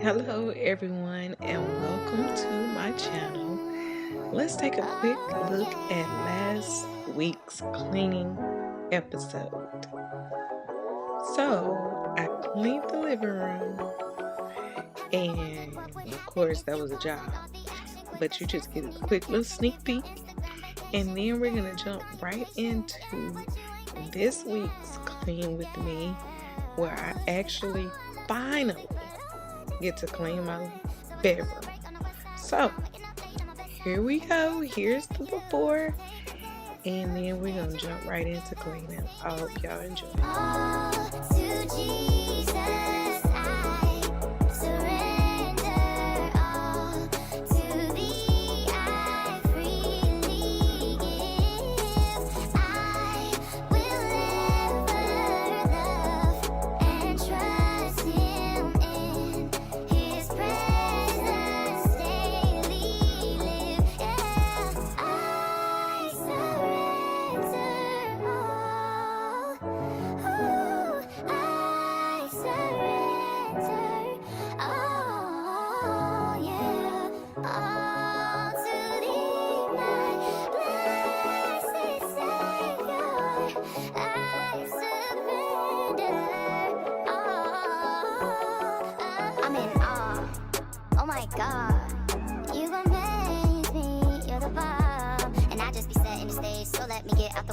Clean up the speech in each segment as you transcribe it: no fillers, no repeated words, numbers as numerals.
Hello, everyone, and welcome to my channel. Let's take a quick look at last week's cleaning episode. So, I cleaned the living room, and of course, that was a job, but you just get a quick little sneak peek, and then we're going to jump right into this week's Clean With Me, where I actually finally get to clean my bedroom. So here we go. Here's the before, and then we're gonna jump right into cleaning. I hope y'all enjoy.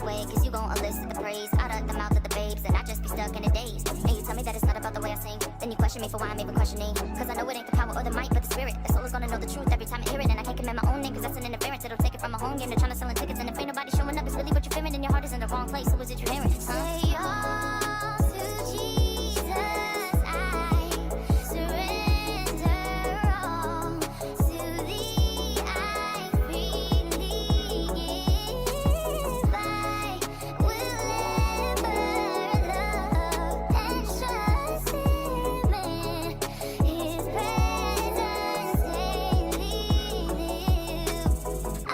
Cause you gon' elicit the praise out of the mouth of the babes, and I just be stuck in the days. And you tell me that it's not about the way I sing, then you question me for why I'm even questioning. Cause I know it ain't the power or the might, but the spirit. The soul is gonna know the truth every time I hear it. And I can't command my own name, cause that's an interference. It'll take it from a home game. They're trying to sell tickets, and if ain't nobody showing up, it's really what you're fearing. And your heart is in the wrong place, who is it you're hearing? Say all to Jesus, I surrender all. To thee I freely give. I will ever love and trust Him in His presence daily live. I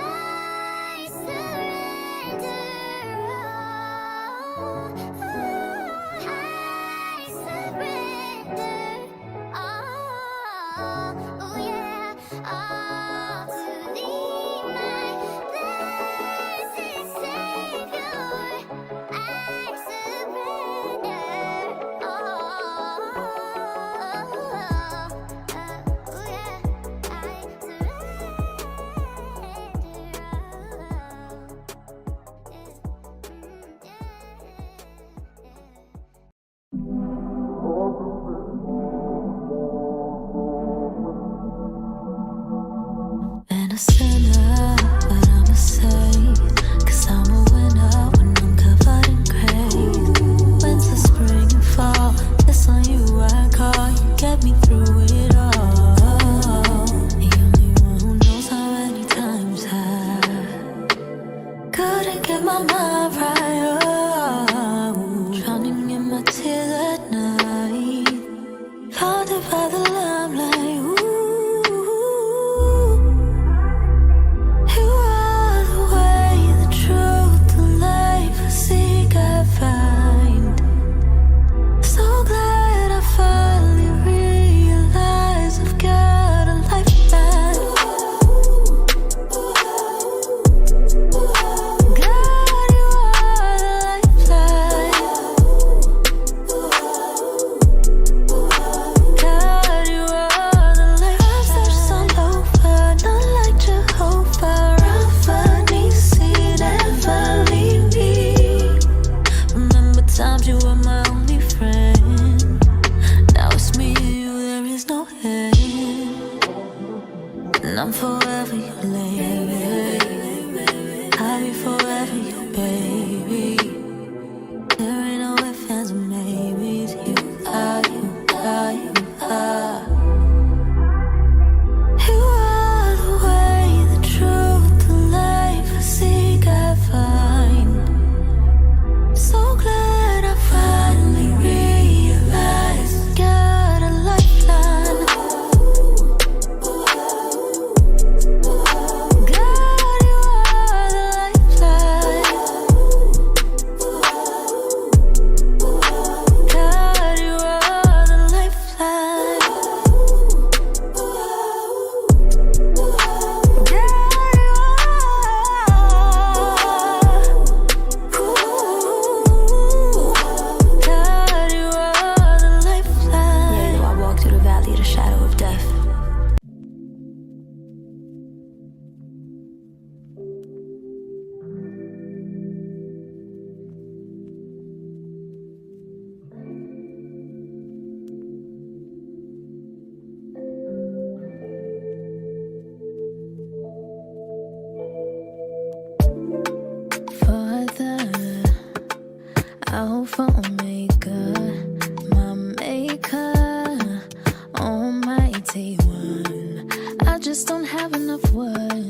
surrender all.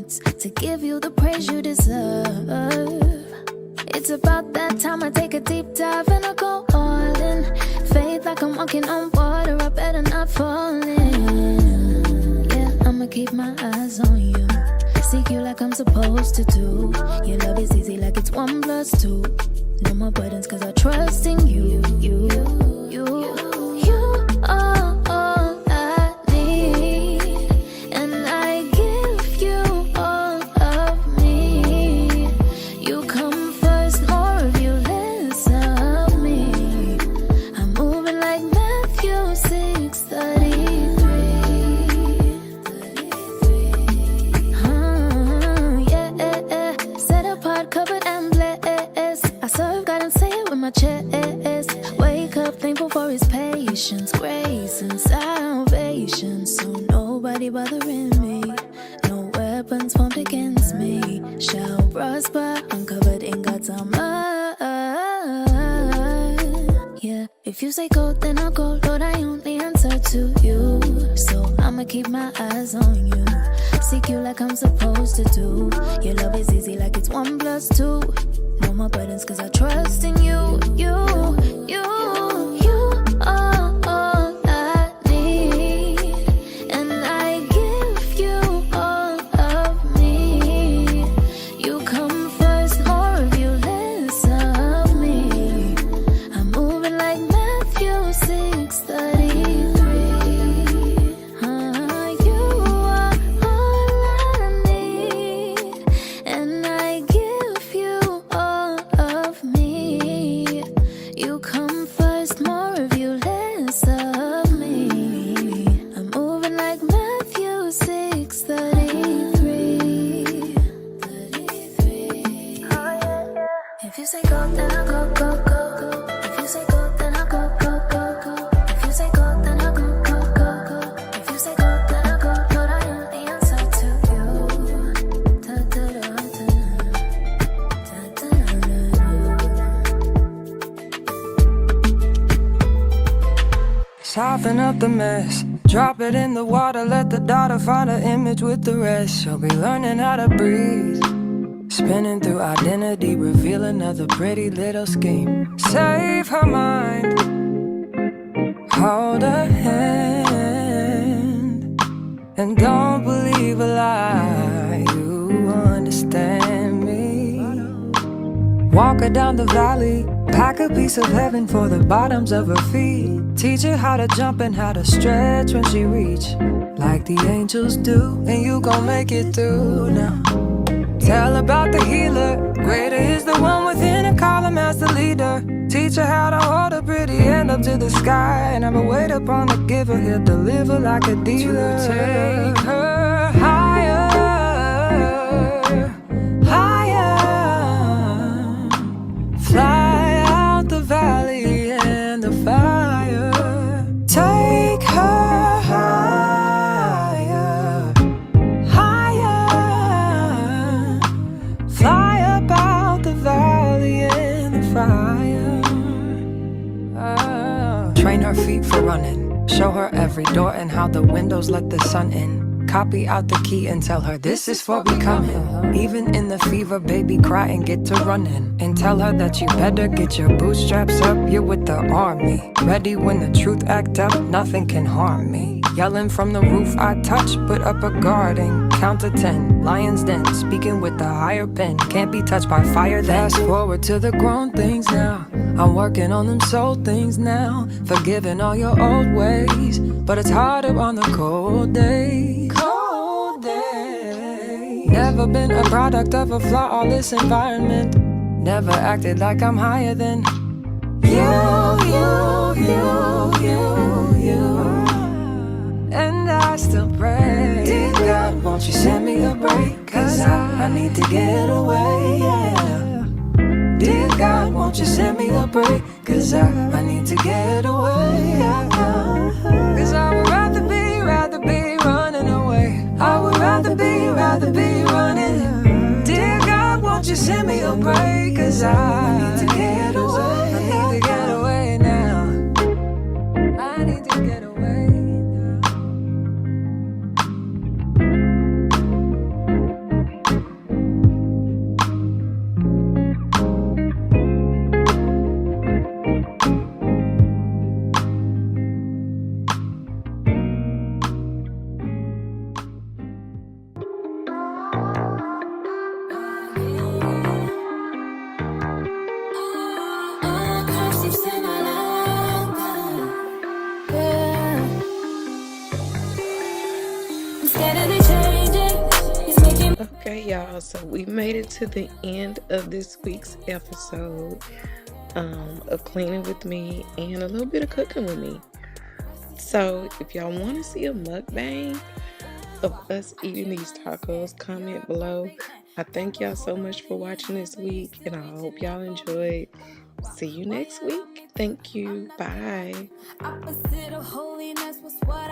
moments to give you the praise you deserve. It's about that time I take a deep dive and I go all in. Faith like I'm walking on water, I better not fall in. Yeah, I'ma keep my eyes on you, seek you like I'm supposed to do. Your love is easy like it's 1 + 2. No more burdens cause I trust in you. You are all I need, and I give you all of me. You come first, more of you, less of me. I'm moving like Matthew 6:33. Yeah, set apart, covered and blessed. I serve God and say it with my chest. Wake up thankful for his patience, grace and salvation. So nobody bothering me, no weapons formed against me shall prosper. I'm covered in God's armor. Yeah, if you say go, then I'll go. Lord, I only answer to you. So I'ma keep my eyes on you, seek you like I'm supposed to do. Your love is easy like it's 1 + 2. No more burdens cause I trust in you. You are all I need, and I give you all of me. You come first, more of you, less of me. I'm moving like Matthew 6:33. You are all I need, and I give you all of me. You come first, more of you, less of me. I'm moving like Matthew 6:33. If you say go, then I'll go, go, go, go. If you say go, then I'll go, go, go, go. If you say go, then I'll go, go, go, go. If you say go, then I'll go. Lord, I only answer to you. Da, da, da, da. Da, da, da, da. Soften up the mess, drop it in the water, let the daughter find her image with the rest. She'll be learning how to breathe, spinning through identity, reveal another pretty little scheme. Save her mind, hold her hand, and don't believe a lie, you understand me. Walk her down the valley, pack a piece of heaven for the bottoms of her feet. Teach her how to jump and how to stretch when she reach, like the angels do, and you gon' make it through now. Tell about the healer, greater is the one within and call him as the leader. Teach her how to hold a pretty hand up to the sky, and never wait upon the giver, he'll deliver like a dealer. To take her higher, higher, fly out the valley and the fire. Take her higher, higher, fly up out the valley and the fire. Train her feet for running, show her every door and how the windows let the sun in. Copy out the key and tell her this is for becoming. Even in the fever, baby, cry and get to running. And tell her that you better get your bootstraps up, you're with the army. Ready when the truth act up, nothing can harm me. Yelling from the roof, I touch, put up a guarding. Count to 10, lion's den, speaking with the higher pen. Can't be touched by fire, fast forward to the grown things now. I'm working on them soul things now, forgiving all your old ways, but it's harder on the cold days. Cold days. Never been a product of a flawless environment. Never acted like I'm higher than you. And I still pray, dear God, won't you send me a break? Cause I need to get away, yeah. Dear God, won't you send me a break? Cause I need to get away, yeah. Cause I would rather be running away. I would rather be running. Dear God, won't you send me a break? Cause I need to get away. I need to get away now. I need to get away now. Okay, y'all, so we made it to the end of this week's episode of cleaning with me and a little bit of cooking with me. So if y'all want to see a mukbang of us eating these tacos, comment below. I thank y'all so much for watching this week, and I hope y'all enjoyed. See you next week. Thank you. Bye. Opposite of holiness was what